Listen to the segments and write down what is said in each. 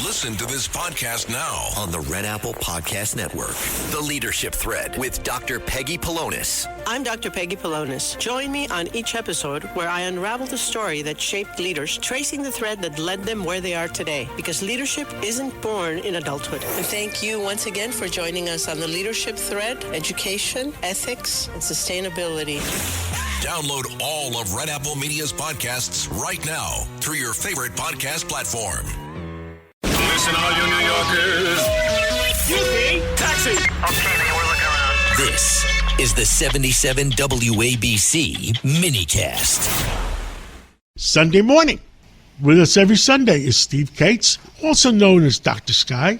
Listen to this podcast now on the Red Apple Podcast Network. The Leadership Thread with Dr. Peggy Polonis. I'm Dr. Peggy Polonis. Join me on each episode where I unravel the story that shaped leaders, tracing the thread that led them where they are today. Because leadership isn't born in adulthood. And thank you once again for joining us on the Leadership Thread, education, ethics, and sustainability. Download all of Red Apple Media's podcasts right now through your favorite podcast platform. Listen, all you New Yorkers. Excuse me, taxi. Okay, we're looking around. This is the 77 WABC minicast. Sunday morning. With us every Sunday is Steve Cates, also known as Dr. Sky.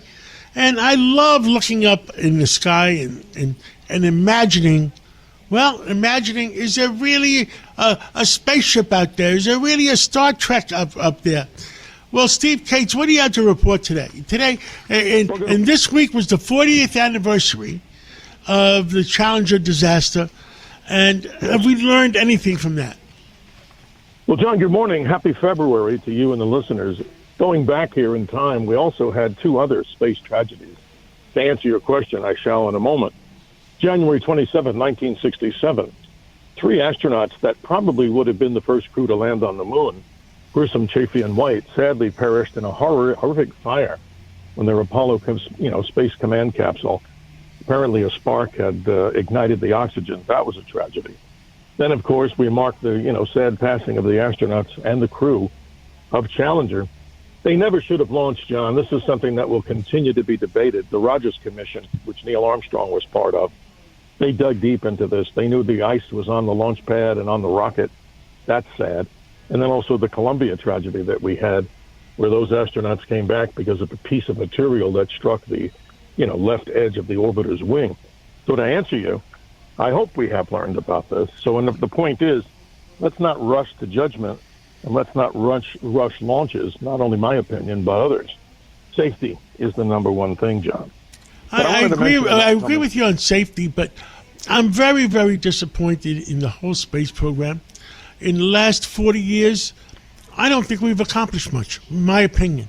And I love looking up in the sky and imagining, is there really a spaceship out there? Is there really a Star Trek up there? Well, Steve Cates, what do you have to report today? And this week was the 40th anniversary of the Challenger disaster. And have we learned anything from that? Well, John, good morning. Happy February to you and the listeners. Going back here in time, we also had two other space tragedies. To answer your question, I shall in a moment. January 27, 1967, three astronauts that probably would have been the first crew to land on the moon, Grissom, Chaffee, and White, sadly perished in a horrific fire when their Apollo Space Command capsule, apparently a spark had ignited the oxygen. That was a tragedy. Then, of course, we marked the sad passing of the astronauts and the crew of Challenger. They never should have launched, John. This is something that will continue to be debated. The Rogers Commission, which Neil Armstrong was part of, they dug deep into this. They knew the ice was on the launch pad and on the rocket. That's sad. And then also the Columbia tragedy that we had, where those astronauts came back because of a piece of material that struck the, left edge of the orbiter's wing. So to answer you, I hope we have learned about this. So the point is, let's not rush to judgment, and let's not rush launches, not only my opinion, but others. Safety is the number one thing, John. I agree with you on safety, but I'm very, very disappointed in the whole space program. In the last 40 years, I don't think we've accomplished much, in my opinion.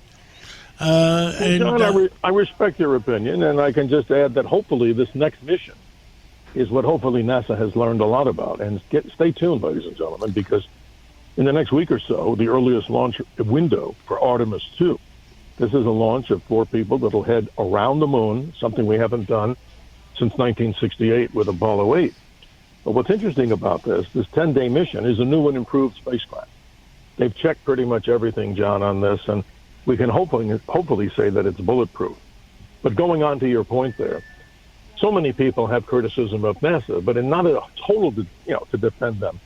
John, I respect your opinion, and I can just add that hopefully this next mission is what hopefully NASA has learned a lot about. And stay tuned, ladies and gentlemen, because in the next week or so, the earliest launch window for Artemis 2. This is a launch of 4 people that will head around the moon, something we haven't done since 1968 with Apollo 8. But what's interesting about this 10-day mission is a new and improved spacecraft. They've checked pretty much everything, John, on this, and we can hopefully say that it's bulletproof. But going on to your point there, so many people have criticism of NASA, but not a total, to defend them.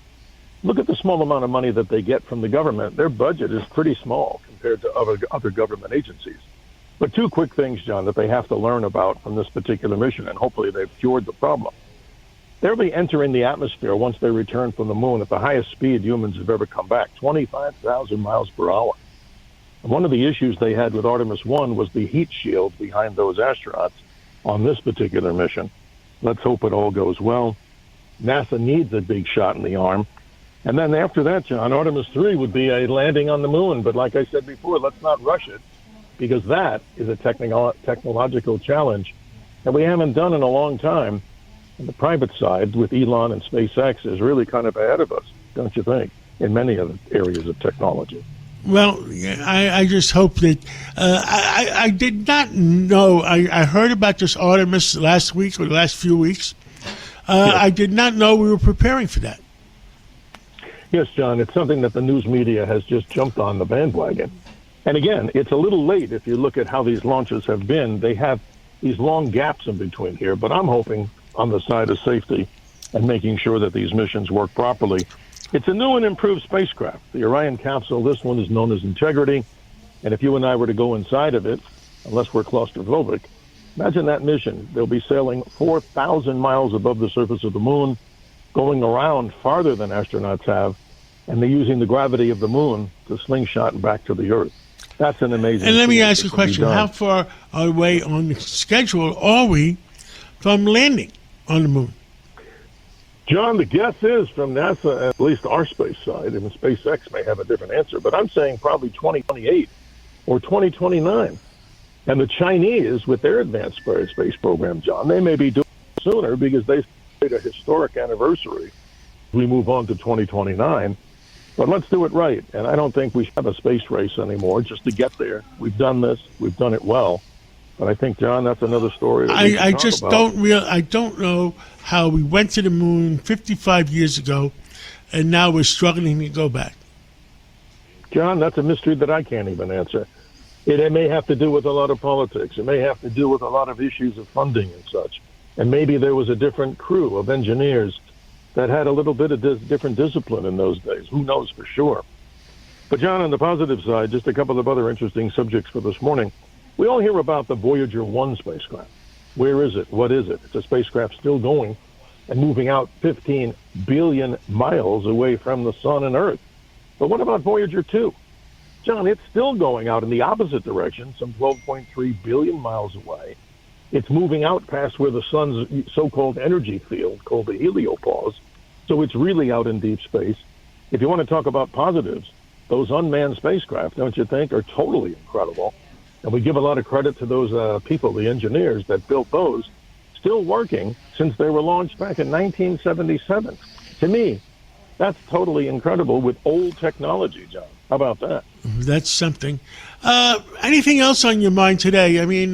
Look at the small amount of money that they get from the government. Their budget is pretty small compared to other government agencies. But 2 quick things, John, that they have to learn about from this particular mission, and hopefully they've cured the problem. They'll be entering the atmosphere once they return from the moon at the highest speed humans have ever come back, 25,000 miles per hour. And one of the issues they had with Artemis 1 was the heat shield behind those astronauts on this particular mission. Let's hope it all goes well. NASA needs a big shot in the arm. And then after that, John, Artemis 3 would be a landing on the moon. But like I said before, let's not rush it, because that is a technological challenge that we haven't done in a long time. And the private side with Elon and SpaceX is really kind of ahead of us, don't you think, in many other areas of technology? Well, I just hope that I did not know. I heard about this Artemis last week or the last few weeks. Yes. I did not know we were preparing for that. Yes, John, it's something that the news media has just jumped on the bandwagon. And again, it's a little late if you look at how these launches have been. They have these long gaps in between here, but I'm hoping on the side of safety and making sure that these missions work properly. It's a new and improved spacecraft. The Orion capsule, this one is known as Integrity. And if you and I were to go inside of it, unless we're claustrophobic, imagine that mission. They'll be sailing 4,000 miles above the surface of the moon, going around farther than astronauts have, and they're using the gravity of the moon to slingshot back to the Earth. That's an amazing. And let me ask you a question. How far away on the schedule are we from landing on the moon? John, the guess is from NASA, at least our space side, and SpaceX may have a different answer, but I'm saying probably 2028 or 2029. And the Chinese, with their advanced space program, John, they may be doing it sooner because they celebrate a historic anniversary. We move on to 2029. But let's do it right. And I don't think we should have a space race anymore just to get there. We've done this. We've done it well. But I think, John, that's another story. I just don't know how we went to the moon 55 years ago, and now we're struggling to go back. John, that's a mystery that I can't even answer. It may have to do with a lot of politics. It may have to do with a lot of issues of funding and such. And maybe there was a different crew of engineers that had a little bit of different discipline in those days. Who knows for sure? But, John, on the positive side, just a couple of other interesting subjects for this morning. We all hear about the Voyager 1 spacecraft. Where is it? What is it? It's a spacecraft still going and moving out 15 billion miles away from the sun and Earth. But what about Voyager 2? John, it's still going out in the opposite direction, some 12.3 billion miles away. It's moving out past where the sun's so-called energy field, called the heliopause. So it's really out in deep space. If you want to talk about positives, those unmanned spacecraft, don't you think, are totally incredible. And we give a lot of credit to those people, the engineers that built those, still working since they were launched back in 1977. To me, that's totally incredible with old technology, John. How about that? That's something. Anything else on your mind today? I mean,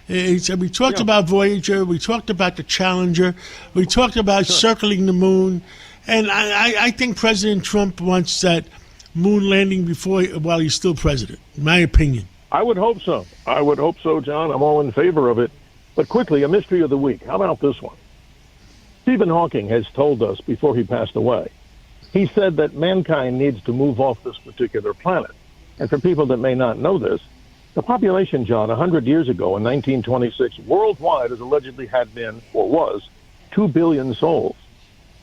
we talked about Voyager. We talked about the Challenger. We talked about circling the moon. And I think President Trump wants that moon landing while he's still president, in my opinion. I would hope so. I would hope so, John. I'm all in favor of it. But quickly, a mystery of the week. How about this one? Stephen Hawking has told us before he passed away. He said that mankind needs to move off this particular planet. And for people that may not know this, the population, John, 100 years ago in 1926, worldwide has allegedly had been, or was, 2 billion souls.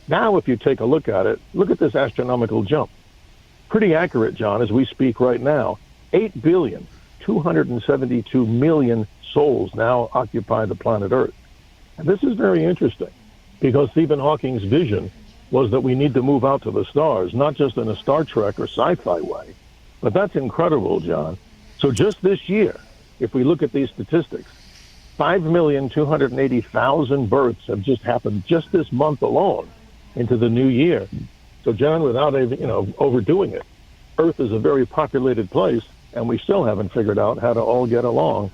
Now, if you take a look at it, look at this astronomical jump. Pretty accurate, John, as we speak right now. 8,272,000,000 souls now occupy the planet Earth. And this is very interesting because Stephen Hawking's vision was that we need to move out to the stars, not just in a Star Trek or sci-fi way. But that's incredible, John. So just this year, if we look at these statistics, 5,280,000 births have just happened just this month alone into the new year. So, John, without overdoing it, Earth is a very populated place, and we still haven't figured out how to all get along.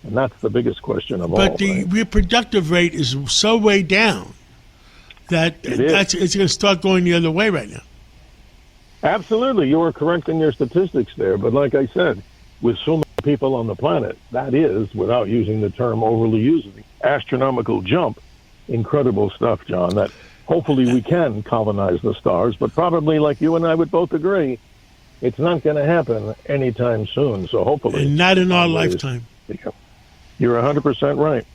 And that's the biggest question of all. But the reproductive rate is so way down that it's going to start going the other way right now. Absolutely. You are correct in your statistics there. But like I said, with so many people on the planet, that is, without using the term overly using, astronomical jump. Incredible stuff, John, that hopefully we can colonize the stars. But probably, like you and I would both agree, it's not going to happen anytime soon. So hopefully. And not in our lifetime. You're 100% right.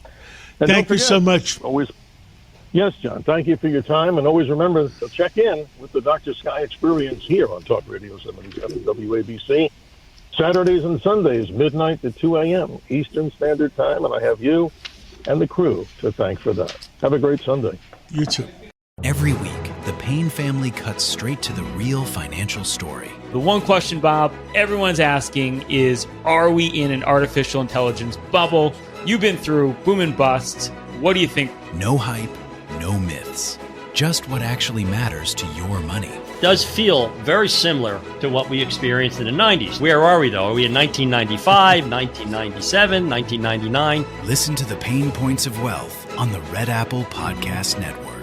And thank you so much. Yes, John. Thank you for your time. And always remember to check in with the Dr. Sky Experience here on Talk Radio 77 WABC. Saturdays and Sundays, midnight to 2 a.m. Eastern Standard Time. And I have you and the crew to thank for that. Have a great Sunday. You too. Every week, the Payne family cuts straight to the real financial story. The one question, Bob, everyone's asking is, are we in an artificial intelligence bubble? You've been through boom and bust. What do you think? No hype, no myths. Just what actually matters to your money. Does feel very similar to what we experienced in the 90s. Where are we, though? Are we in 1995, 1997, 1999? Listen to the Pain Points of Wealth on the Red Apple Podcast Network.